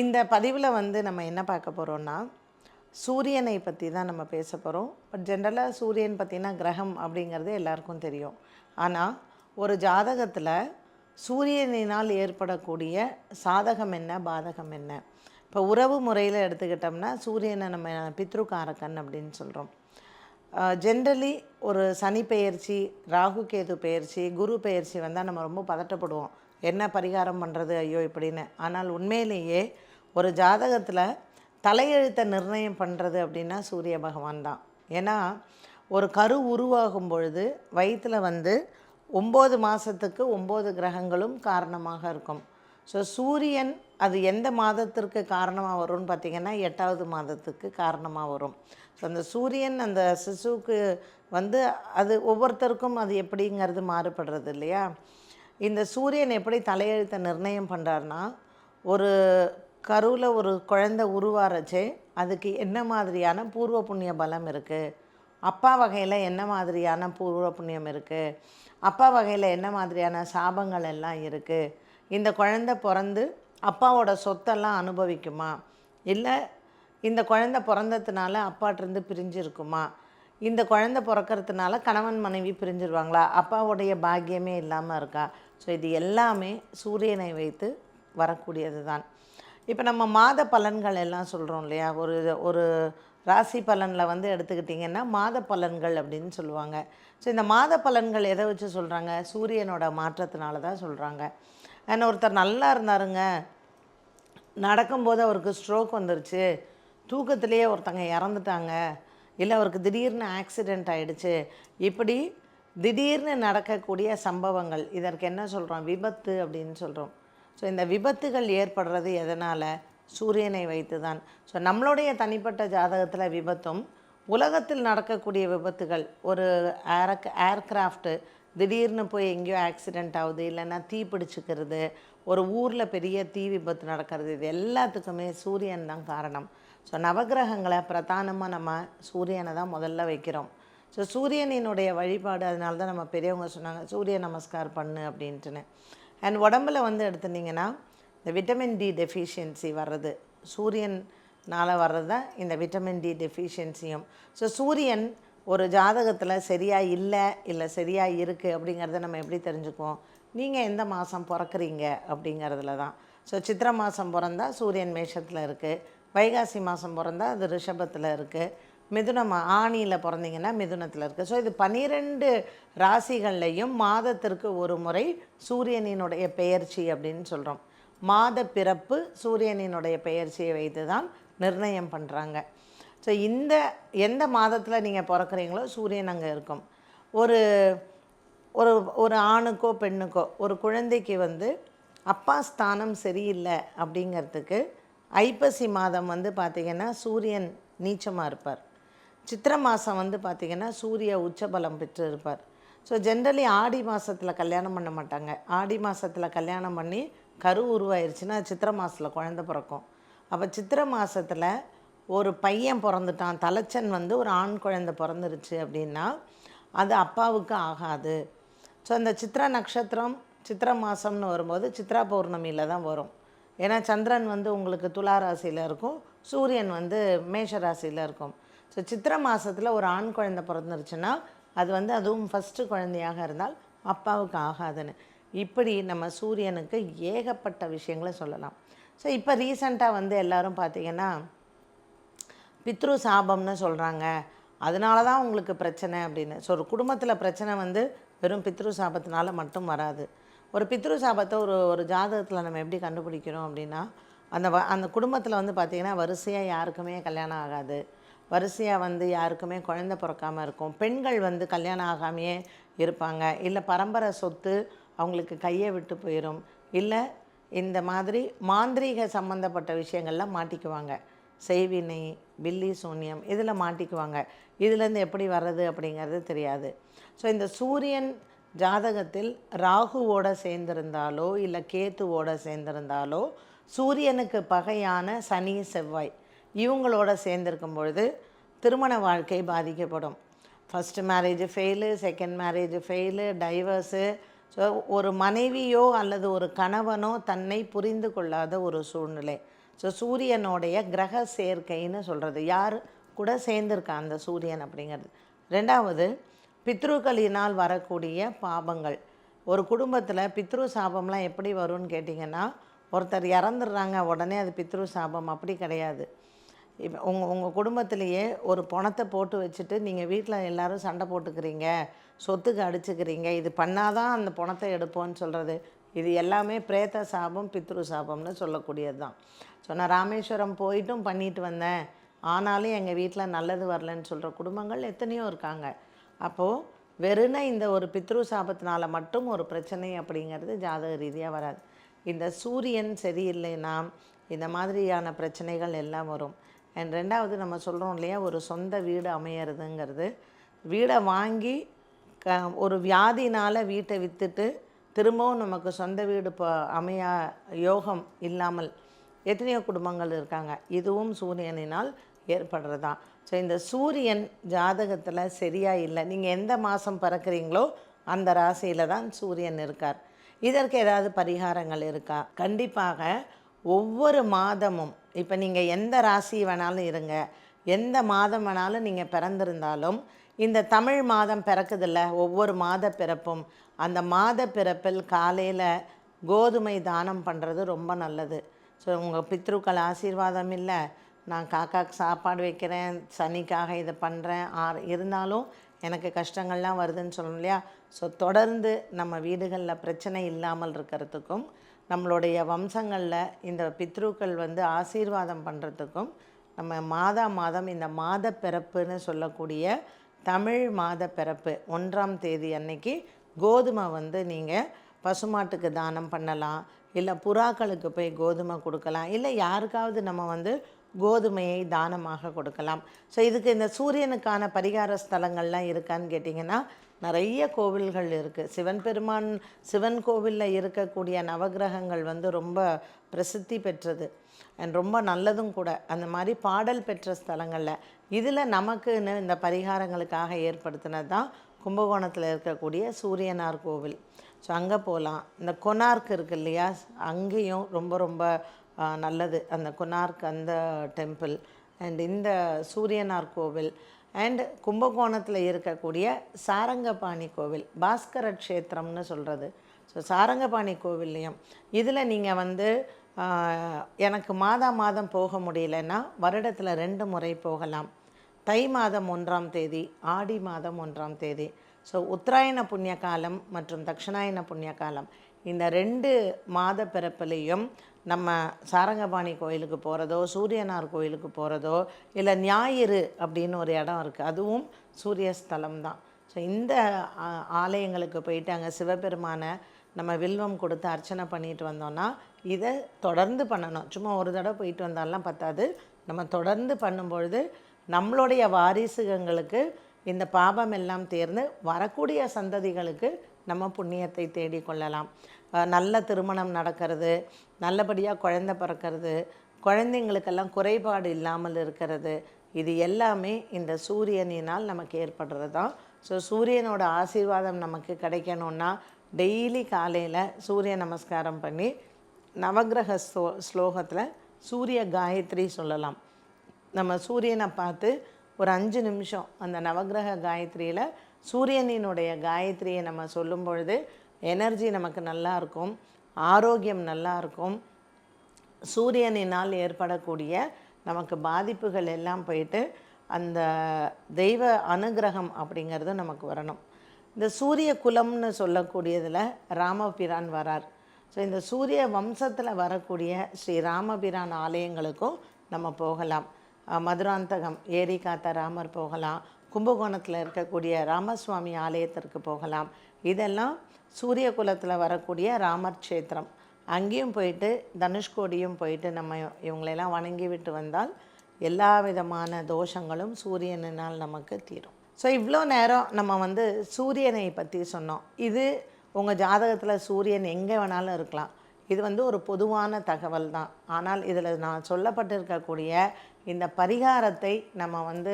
இந்த பதிவில் வந்து நம்ம என்ன பார்க்க போகிறோம்னா, சூரியனை பற்றி தான் நம்ம பேச போகிறோம். பட் ஜென்ரலாக சூரியன் பார்த்திங்கன்னா கிரகம் அப்படிங்கிறது எல்லாருக்கும் தெரியும். ஆனால் ஒரு ஜாதகத்தில் சூரியனினால் ஏற்படக்கூடிய சாதகம் என்ன, பாதகம் என்ன? இப்போ உறவு முறையில் எடுத்துக்கிட்டோம்னா சூரியனை நம்ம பித்ருகாரகன் அப்படின்னு சொல்கிறோம். ஜென்ரலி ஒரு சனி பெயர்ச்சி, ராகு கேது பெயர்ச்சி, குரு பெயர்ச்சி வந்தால் நம்ம ரொம்ப பதட்டப்படுவோம். என்ன பரிகாரம் பண்ணுறது ஐயோ இப்படின்னு. ஆனால் உண்மையிலேயே ஒரு ஜாதகத்தில் தலையெழுத்தை நிர்ணயம் பண்ணுறது அப்படின்னா சூரிய பகவான் தான். ஏன்னா ஒரு கரு உருவாகும் பொழுது வயிற்றில் வந்து 9 மாதத்துக்கு 9 கிரகங்களும் காரணமாக இருக்கும். ஸோ சூரியன் அது எந்த மாதத்திற்கு காரணமாக வரும்னு பார்த்திங்கன்னா 8வது மாதத்துக்கு காரணமாக வரும். ஸோ அந்த சூரியன் அந்த சிசுவுக்கு வந்து அது ஒவ்வொருத்தருக்கும் அது எப்படிங்கிறது மாறுபடுறது இல்லையா. இந்த சூரியன் எப்படி தலையெழுத்தை நிர்ணயம் பண்ணுறாருனா, ஒரு கருவில் ஒரு குழந்தை உருவாரச்சே அதுக்கு என்ன மாதிரியான பூர்வ புண்ணிய பலம் இருக்குது, அப்பா வகையில் என்ன மாதிரியான பூர்வ புண்ணியம் இருக்குது, அப்பா வகையில் என்ன மாதிரியான சாபங்கள் எல்லாம் இருக்குது, இந்த குழந்தை பிறந்து அப்பாவோட சொத்தெல்லாம் அனுபவிக்குமா, இல்லை இந்த குழந்தை பிறந்ததுனால அப்பாட்டிருந்து பிரிஞ்சிருக்குமா, இந்த குழந்தை பிறக்கிறதுனால கணவன் மனைவி பிரிஞ்சிருவாங்களா, அப்பாவுடைய பாக்கியமே இல்லாமல் இருக்கா. ஸோ இது எல்லாமே சூரியனை வைத்து வரக்கூடியது தான். இப்போ நம்ம மாத பலன்கள் எல்லாம் சொல்கிறோம் இல்லையா. ஒரு ஒரு ராசி பலனில் வந்து எடுத்துக்கிட்டிங்கன்னா மாத பலன்கள் அப்படின்னு சொல்லுவாங்க. ஸோ இந்த மாத பலன்கள் எதை வச்சு சொல்கிறாங்க, சூரியனோட மாற்றத்தினால தான் சொல்கிறாங்க. அண்ட் ஒருத்தர் நல்லா இருந்தாருங்க, நடக்கும்போது அவருக்கு ஸ்ட்ரோக் வந்துருச்சு, தூக்கத்திலேயே ஒருத்தங்க இறந்துட்டாங்க, இல்லை அவருக்கு திடீர்னு ஆக்சிடெண்ட் ஆகிடுச்சு, இப்படி திடீர்னு நடக்கக்கூடிய சம்பவங்கள், இதற்கு என்ன சொல்கிறோம், விபத்து அப்படின்னு சொல்கிறோம். ஸோ இந்த விபத்துகள் ஏற்படுறது எதனால், சூரியனை வைத்து தான். ஸோ நம்மளுடைய தனிப்பட்ட ஜாதகத்தில் விபத்தும், உலகத்தில் நடக்கக்கூடிய விபத்துகள், ஒரு ஏர்க்ராஃப்ட்டு திடீர்னு போய் எங்கேயோ ஆக்சிடெண்ட் ஆகுது, இல்லைன்னா தீ பிடிச்சிக்கிறது, ஒரு ஊரில் பெரிய தீ விபத்து நடக்கிறது, இது எல்லாத்துக்குமே சூரியன் தான் காரணம். ஸோ நவகிரகங்களை பிரதானமாக நம்ம சூரியனை தான் முதல்ல வைக்கிறோம். ஸோ சூரியனினுடைய வழிபாடு, அதனால தான் நம்ம பெரியவங்க சொன்னாங்க சூரிய நமஸ்கார் பண்ணு அப்படின்ட்டுன்னு. அண்ட் உடம்பில் வந்து எடுத்துட்டிங்கன்னா இந்த விட்டமின் டி டெஃபிஷியன்சி வர்றது சூரியனால் வர்றது தான் இந்த விட்டமின் டி டெஃபிஷியன்சியும். ஸோ சூரியன் ஒரு ஜாதகத்தில் சரியாக இல்லை சரியாக இருக்குது அப்படிங்கிறத நம்ம எப்படி தெரிஞ்சுக்குவோம், நீங்கள் எந்த மாதம் பிறக்கிறீங்க அப்படிங்கிறதுல தான். ஸோ சித்திரை மாதம் பிறந்தா சூரியன் மேஷத்தில் இருக்குது, வைகாசி மாதம் பிறந்தா அது ரிஷபத்தில் இருக்குது, ஆணியில் பிறந்தீங்கன்னா மிதுனத்தில் இருக்குது. ஸோ இது 12 ராசிகள்லையும் மாதத்திற்கு ஒரு முறை சூரியனினுடைய பெயர்ச்சி அப்படின்னு சொல்கிறோம். மாத பிறப்பு சூரியனினுடைய பெயர்ச்சியை வைத்து தான் நிர்ணயம் பண்ணுறாங்க. ஸோ எந்த மாதத்தில் நீங்கள் பிறக்கிறீங்களோ சூரியன் அங்கே இருக்கும். ஒரு ஒரு ஒரு ஆணுக்கோ பெண்ணுக்கோ ஒரு குழந்தைக்கு வந்து அப்பா ஸ்தானம் சரியில்லை அப்படிங்கிறதுக்கு ஐப்பசி மாதம் வந்து பார்த்திங்கன்னா சூரியன் நீச்சமாக இருப்பார். சித்திரை மாதம் வந்து பார்த்திங்கன்னா சூரிய உச்சபலம் பெற்று இருப்பார். ஸோ ஜென்ரலி ஆடி மாதத்தில் கல்யாணம் பண்ண மாட்டாங்க. ஆடி மாதத்தில் கல்யாணம் பண்ணி கரு உருவாயிருச்சுன்னா சித்திரை மாதத்தில் குழந்த பிறக்கும். அப்போ சித்திரை மாதத்தில் ஒரு பையன் பிறந்துட்டான், தலைச்சன் வந்து ஒரு ஆண் குழந்தை பிறந்துருச்சு அப்படின்னா அது அப்பாவுக்கு ஆகாது. ஸோ அந்த சித்திரை நட்சத்திரம் சித்திரை மாதம்னு வரும்போது சித்ரா பௌர்ணமியில் தான் வரும். ஏன்னா சந்திரன் வந்து உங்களுக்கு துலா ராசியில் இருக்கும், சூரியன் வந்து மேஷ ராசியில் இருக்கும். ஸோ சித்திரை மாதத்தில் ஒரு ஆண் குழந்தை பிறந்துருச்சுன்னா அது வந்து அதுவும் ஃபஸ்ட்டு குழந்தையாக இருந்தால் அப்பாவுக்கு ஆகாதுன்னு. இப்படி நம்ம சூரியனுக்கு ஏகப்பட்ட விஷயங்களை சொல்லலாம். ஸோ இப்போ ரீசண்டாக வந்து எல்லோரும் பார்த்திங்கன்னா பித்ரு சாபம்னு சொல்கிறாங்க, அதனால தான் உங்களுக்கு பிரச்சனை அப்படின்னு. ஸோ ஒரு குடும்பத்தில் பிரச்சனை வந்து வெறும் பித்ரு சாபத்தினால மட்டும் வராது. ஒரு பித்ரு சாபத்தை ஒரு ஜாதகத்தில் நம்ம எப்படி கண்டுபிடிக்கிறோம் அப்படின்னா, அந்த குடும்பத்தில் வந்து பார்த்திங்கன்னா வரிசையாக யாருக்குமே கல்யாணம் ஆகாது, வரிசையாக வந்து யாருக்குமே குழந்தை பிறக்காமல் இருக்கும், பெண்கள் வந்து கல்யாணம் ஆகாமையே இருப்பாங்க, இல்லை பரம்பரை சொத்து அவங்களுக்கு கையை விட்டு போயிடும், இல்லை இந்த மாதிரி மாந்திரீக சம்மந்தப்பட்ட விஷயங்கள்லாம் மாட்டிக்குவாங்க, செய்வினை பில்லி சூன்யம் இதில் மாட்டிக்குவாங்க. இதுலேருந்து எப்படி வர்றது அப்படிங்கிறது தெரியாது. ஸோ இந்த சூரியன் ஜாதகத்தில் ராகுவோடு சேர்ந்திருந்தாலோ இல்லை கேத்துவோடு சேர்ந்திருந்தாலோ, சூரியனுக்கு பகையான சனி செவ்வாய் இவங்களோட சேர்ந்திருக்கும் பொழுது திருமண வாழ்க்கை பாதிக்கப்படும். First marriage fail, second marriage fail, divorce. So ஒரு மனைவியோ அல்லது ஒரு கணவனோ தன்னை புரிந்து கொள்ளாத ஒரு சூழ்நிலை. ஸோ சூரியனுடைய கிரக சேர்க்கைன்னு சொல்கிறது, யார் கூட சேர்ந்துருக்கா அந்த சூரியன் அப்படிங்கிறது. ரெண்டாவது, பித்ருக்களினால் வரக்கூடிய பாபங்கள். ஒரு குடும்பத்தில் பித்ரு சாபம்லாம் எப்படி வரும்னு கேட்டிங்கன்னா, ஒருத்தர் இறந்துடுறாங்க உடனே அது பித்ரு சாபம் அப்படி கிடையாது. இப்போ உங்கள் குடும்பத்திலேயே ஒரு பணத்தை போட்டு வச்சுட்டு நீங்கள் வீட்டில் எல்லோரும் சண்டை போட்டுக்கிறீங்க, சொத்துக்கு அடிச்சுக்கிறீங்க, இது பண்ணாதான் அந்த பணத்தை எடுப்போன்னு சொல்கிறது, இது எல்லாமே பிரேத சாபம் பித்ரு சாபம்னு சொல்லக்கூடியது தான். ஸோ நான் ராமேஸ்வரம் போயிட்டும் பண்ணிட்டு வந்தேன், ஆனாலும் எங்கள் வீட்டில் நல்லது வரலன்னு சொல்கிற குடும்பங்கள் எத்தனையோ இருக்காங்க. அப்போது வெறுன இந்த ஒரு பித்ரு சாபத்தினால மட்டும் ஒரு பிரச்சனை அப்படிங்கிறது ஜாதக ரீதியாக வராது. இந்த சூரியன் சரியில்லைன்னா இந்த மாதிரியான பிரச்சனைகள் எல்லாம் வரும். அண்ட் ரெண்டாவது, நம்ம சொல்கிறோம் இல்லையா, ஒரு சொந்த வீடு அமையிறதுங்கிறது, வீடை வாங்கி ஒரு வியாதினால் வீட்டை விற்றுட்டு திரும்பவும் நமக்கு சொந்த வீடு அமையா யோகம் இல்லாமல் எத்தனையோ குடும்பங்கள் இருக்காங்க. இதுவும் சூரியனினால் ஏற்படுறதான். ஸோ இந்த சூரியன் ஜாதகத்தில் சரியாக இல்லை, நீங்கள் எந்த மாதம் பிறக்கிறீங்களோ அந்த ராசியில் தான் சூரியன் இருக்கார். இதற்கு ஏதாவது பரிகாரங்கள் இருக்கா? கண்டிப்பாக ஒவ்வொரு மாதமும், இப்போ நீங்கள் எந்த ராசி வேணாலும் இருங்க, எந்த மாதம் வேணாலும் நீங்கள் பிறந்திருந்தாலும், இந்த தமிழ் மாதம் பிறக்குதில்ல, ஒவ்வொரு மாத பிறப்பும் அந்த மாத பிறப்பில் காலையில் கோதுமை தானம் பண்ணுறது ரொம்ப நல்லது. ஸோ உங்கள் பித்ருக்கள் ஆசீர்வாதம் இல்லை, நான் காக்காக்கு சாப்பாடு வைக்கிறேன், சனிக்காக இதை பண்ணுறேன், இருந்தாலும் எனக்கு கஷ்டங்கள்லாம் வருதுன்னு சொல்லணும் இல்லையா. ஸோ தொடர்ந்து நம்ம வீடுகளில் பிரச்சனை இல்லாமல் இருக்கிறதுக்கும், நம்மளுடைய வம்சங்களில் இந்த பித்ருக்கள் ஆசீர்வாதம் பண்ணுறதுக்கும், நம்ம மாதம் இந்த மாத பிறப்புன்னு சொல்லக்கூடிய தமிழ் மாத பிறப்பு 1ஆம் தேதி அன்னைக்கு கோதுமை நீங்கள் பசுமாட்டுக்கு தானம் பண்ணலாம், இல்லை புறாக்களுக்கு போய் கோதுமை கொடுக்கலாம், இல்லை யாருக்காவது நம்ம கோதுமையை தானமாக கொடுக்கலாம். ஸோ இதுக்கு இந்த சூரியனுக்கான பரிகார ஸ்தலங்கள்லாம் இருக்கான்னு கேட்டிங்கன்னா, நிறைய கோவில்கள் இருக்குது. சிவன் கோவிலில் இருக்கக்கூடிய நவகிரகங்கள் ரொம்ப பிரசித்தி பெற்றது அண்ட் ரொம்ப நல்லதும் கூட. அந்த மாதிரி பாடல் பெற்ற ஸ்தலங்களில் இதில் நமக்குன்னு இந்த பரிகாரங்களுக்காக ஏற்படுத்தினது தான் கும்பகோணத்தில் இருக்கக்கூடிய சூரியனார் கோவில். ஸோ அங்கே போகலாம். இந்த கொனார்க் இருக்குது இல்லையா, அங்கேயும் ரொம்ப ரொம்ப நல்லது அந்த கொனார்க் அந்த டெம்பிள் அண்ட் இந்த சூரியனார் கோவில். அண்ட் கும்பகோணத்தில் இருக்கக்கூடிய சாரங்கபாணி கோவில், பாஸ்கர க்ஷேத்திரம்னு சொல்கிறது. ஸோ சாரங்கபாணி கோவில்லையும் இதில் நீங்கள் எனக்கு மாதம் போக முடியலன்னா வருடத்தில் 2 முறை போகலாம். தை மாதம் 1ஆம் தேதி, ஆடி மாதம் 1ஆம் தேதி. ஸோ உத்தராயண புண்ணிய காலம் மற்றும் தட்சிணாயன புண்ணிய காலம், இந்த 2 மாத பிறப்பிலையும் நம்ம சாரங்கபாணி கோயிலுக்கு போகிறதோ, சூரியனார் கோயிலுக்கு போகிறதோ, இல்லை ஞாயிறு அப்படின்னு ஒரு இடம் இருக்குது, அதுவும் சூரிய ஸ்தலம் தான். ஸோ இந்த ஆலயங்களுக்கு போயிட்டு அங்கே சிவபெருமானை நம்ம வில்வம் கொடுத்து அர்ச்சனை பண்ணிட்டு வந்தோன்னா இதை தொடர்ந்து பண்ணணும். சும்மா ஒரு தடவை போயிட்டு வந்தாலாம் பத்தாது, நம்ம தொடர்ந்து பண்ணும்பொழுது நம்மளுடைய வாரிசுகளுக்கு இந்த பாபம் எல்லாம் தேர்ந்து வரக்கூடிய சந்ததிகளுக்கு நம்ம புண்ணியத்தை தேடிக்கொள்ளலாம். நல்ல திருமணம் நடக்கிறது, நல்லபடியாக குழந்தை பிறக்கிறது, குழந்தைங்களுக்கெல்லாம் குறைபாடு இல்லாமல் இருக்கிறது, இது எல்லாமே இந்த சூரியனினால் நமக்கு ஏற்படுறது தான். ஸோ சூரியனோட ஆசீர்வாதம் நமக்கு கிடைக்கணுன்னா டெய்லி காலையில் சூரிய நமஸ்காரம் பண்ணி நவகிரக ஸ்லோகத்தில் சூரிய காயத்ரி சொல்லலாம். நம்ம சூரியனை பார்த்து ஒரு 5 நிமிஷம் அந்த நவகிரக காயத்ரியில் சூரியனினுடைய காயத்ரியை நம்ம சொல்லும் பொழுது எனர்ஜி நமக்கு நல்லா இருக்கும், ஆரோக்கியம் நல்லா இருக்கும், சூரியனினால் ஏற்படக்கூடிய நமக்கு பாதிப்புகள் எல்லாம் போயிட்டு அந்த தெய்வ அனுகிரகம் அப்படிங்கிறது நமக்கு வரணும். இந்த சூரிய குலம்னு சொல்லக்கூடியதில் ராமபிரான் வரார். ஸோ இந்த சூரிய வம்சத்தில் வரக்கூடிய ஸ்ரீ ராமபிரான் ஆலயங்களுக்கும் நம்ம போகலாம். மதுராந்தகம் ஏரி காத்த ராமர் போகலாம், கும்பகோணத்தில் இருக்கக்கூடிய ராமசுவாமி ஆலயத்திற்கு போகலாம். இதெல்லாம் சூரிய குலத்தில் வரக்கூடிய ராமர் க்ஷேத்திரம். அங்கேயும் போயிட்டு தனுஷ்கோடியும் போயிட்டு நம்ம இவங்களெல்லாம் வணங்கி விட்டு வந்தால் எல்லா விதமான தோஷங்களும் சூரியனால் நமக்கு தீரும். ஸோ இவ்வளோ நேரம் நம்ம சூரியனை பற்றி சொன்னோம். இது உங்கள் ஜாதகத்தில் சூரியன் எங்கே வேணாலும் இருக்கலாம். இது ஒரு பொதுவான தகவல் தான். ஆனால் இதில் நான் சொல்லப்பட்டிருக்கக்கூடிய இந்த பரிகாரத்தை நம்ம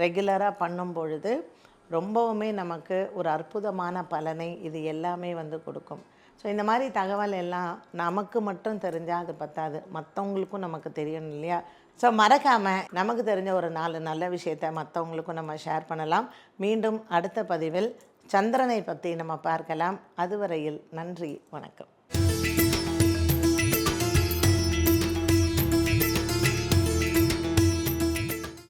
ரெகுலராக பண்ணும் பொழுது ரொம்பவுமே நமக்கு ஒரு அற்புதமான பலனை இது எல்லாமே கொடுக்கும். ஸோ இந்த மாதிரி தகவல் எல்லாம் நமக்கு மட்டும் தெரிஞ்சால் அது பத்தாது, மற்றவங்களுக்கும் நமக்கு தெரியணும் இல்லையா? ஸோ மறக்காமல் நமக்கு தெரிஞ்ச ஒரு 4 நல்ல விஷயத்தை மற்றவங்களுக்கும் நம்ம ஷேர் பண்ணலாம். மீண்டும் அடுத்த பதிவில் சந்திரனை பற்றி நம்ம பார்க்கலாம். அதுவரையில் நன்றி, வணக்கம்.